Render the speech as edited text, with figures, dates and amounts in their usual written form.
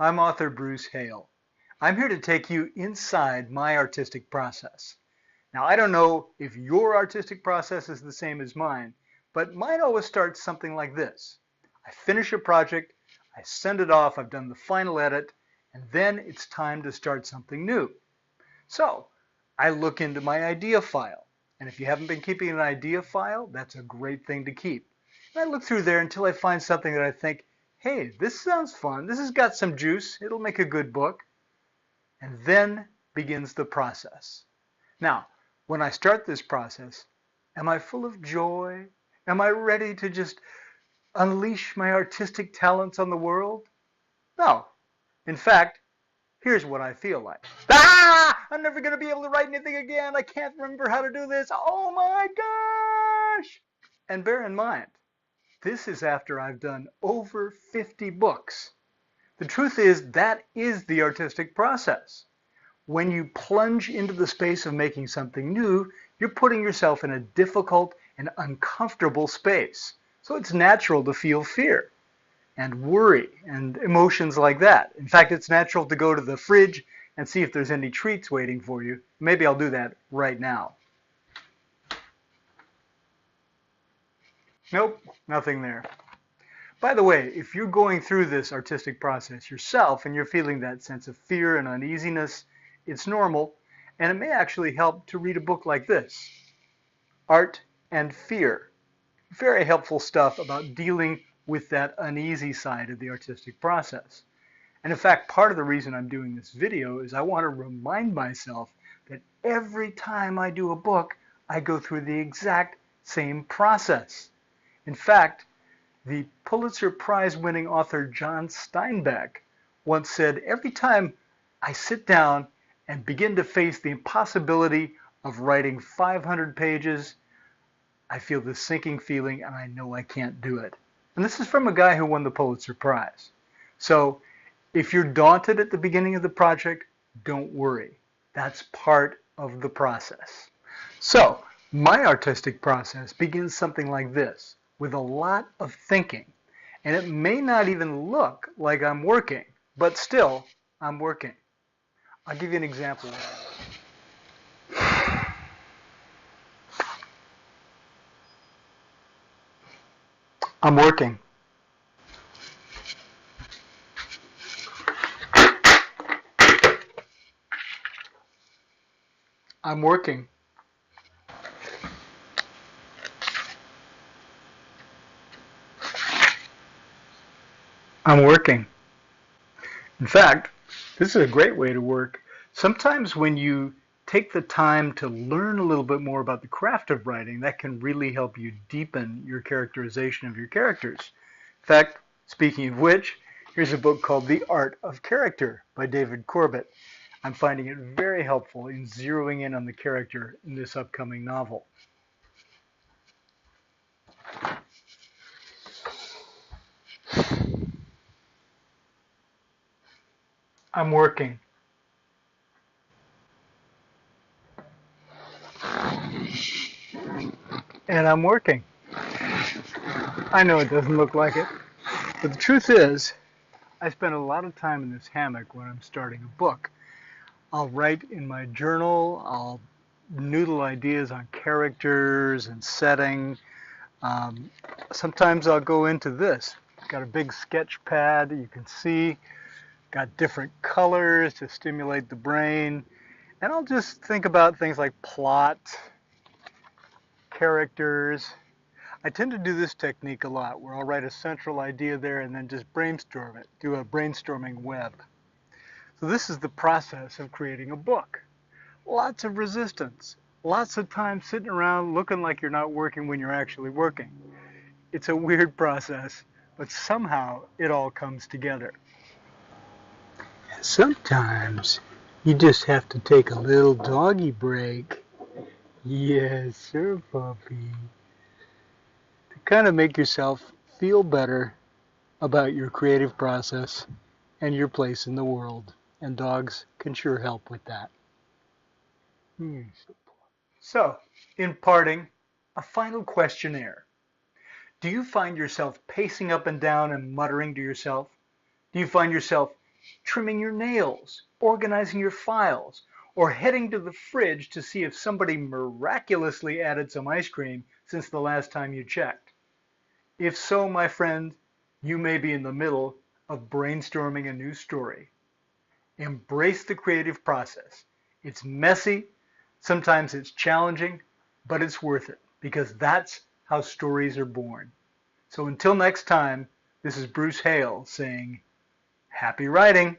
I'm author Bruce Hale. I'm here to take you inside my artistic process. Now, I don't know if your artistic process is the same as mine, but mine always starts something like this. I finish a project, I send it off, I've done the final edit, and then it's time to start something new. So, I look into my idea file. And if you haven't been keeping an idea file, that's a great thing to keep. And I look through there until I find something that I think, hey, this sounds fun. This has got some juice. It'll make a good book. And then begins the process. Now, when I start this process, am I full of joy? Am I ready to just unleash my artistic talents on the world? No. In fact, here's what I feel like. I'm never going to be able to write anything again. I can't remember how to do this. Oh my gosh! And bear in mind, this is after I've done over 50 books. The truth is, that is the artistic process. When you plunge into the space of making something new, you're putting yourself in a difficult and uncomfortable space. So it's natural to feel fear and worry and emotions like that. In fact, it's natural to go to the fridge and see if there's any treats waiting for you. Maybe I'll do that right now. Nope, nothing there. By the way, if you're going through this artistic process yourself and you're feeling that sense of fear and uneasiness, it's normal, and it may actually help to read a book like this, Art and Fear. Very helpful stuff about dealing with that uneasy side of the artistic process. And in fact, part of the reason I'm doing this video is I want to remind myself that every time I do a book, I go through the exact same process. In fact, the Pulitzer Prize winning author John Steinbeck once said, every time I sit down and begin to face the impossibility of writing 500 pages, I feel this sinking feeling and I know I can't do it. And this is from a guy who won the Pulitzer Prize. So if you're daunted at the beginning of the project, don't worry. That's part of the process. So my artistic process begins something like this, with a lot of thinking. And it may not even look like I'm working, but still, I'm working. I'll give you an example. I'm working. I'm working. I'm working. In fact, this is a great way to work. Sometimes when you take the time to learn a little bit more about the craft of writing, that can really help you deepen your characterization of your characters. In fact, speaking of which, here's a book called The Art of Character by David Corbett. I'm finding it very helpful in zeroing in on the character in this upcoming novel. I'm working. And I'm working. I know it doesn't look like it, but the truth is, I spend a lot of time in this hammock when I'm starting a book. I'll write in my journal, I'll noodle ideas on characters and setting. Sometimes I'll go into this. Got a big sketch pad, you can see, got different colors to stimulate the brain. And I'll just think about things like plot, characters. I tend to do this technique a lot, where I'll write a central idea there and then just brainstorm it, do a brainstorming web. So this is the process of creating a book. Lots of resistance, lots of time sitting around looking like you're not working when you're actually working. It's a weird process, but somehow it all comes together. Sometimes you just have to take a little doggy break. Yes, sir, puppy. To kind of make yourself feel better about your creative process and your place in the world. And dogs can sure help with that. So, in parting, a final questionnaire. Do you find yourself pacing up and down and muttering to yourself? Do you find yourself trimming your nails, organizing your files, or heading to the fridge to see if somebody miraculously added some ice cream since the last time you checked. If so, my friend, you may be in the middle of brainstorming a new story. Embrace the creative process. It's messy, sometimes it's challenging, but it's worth it because that's how stories are born. So until next time, this is Bruce Hale saying, happy writing!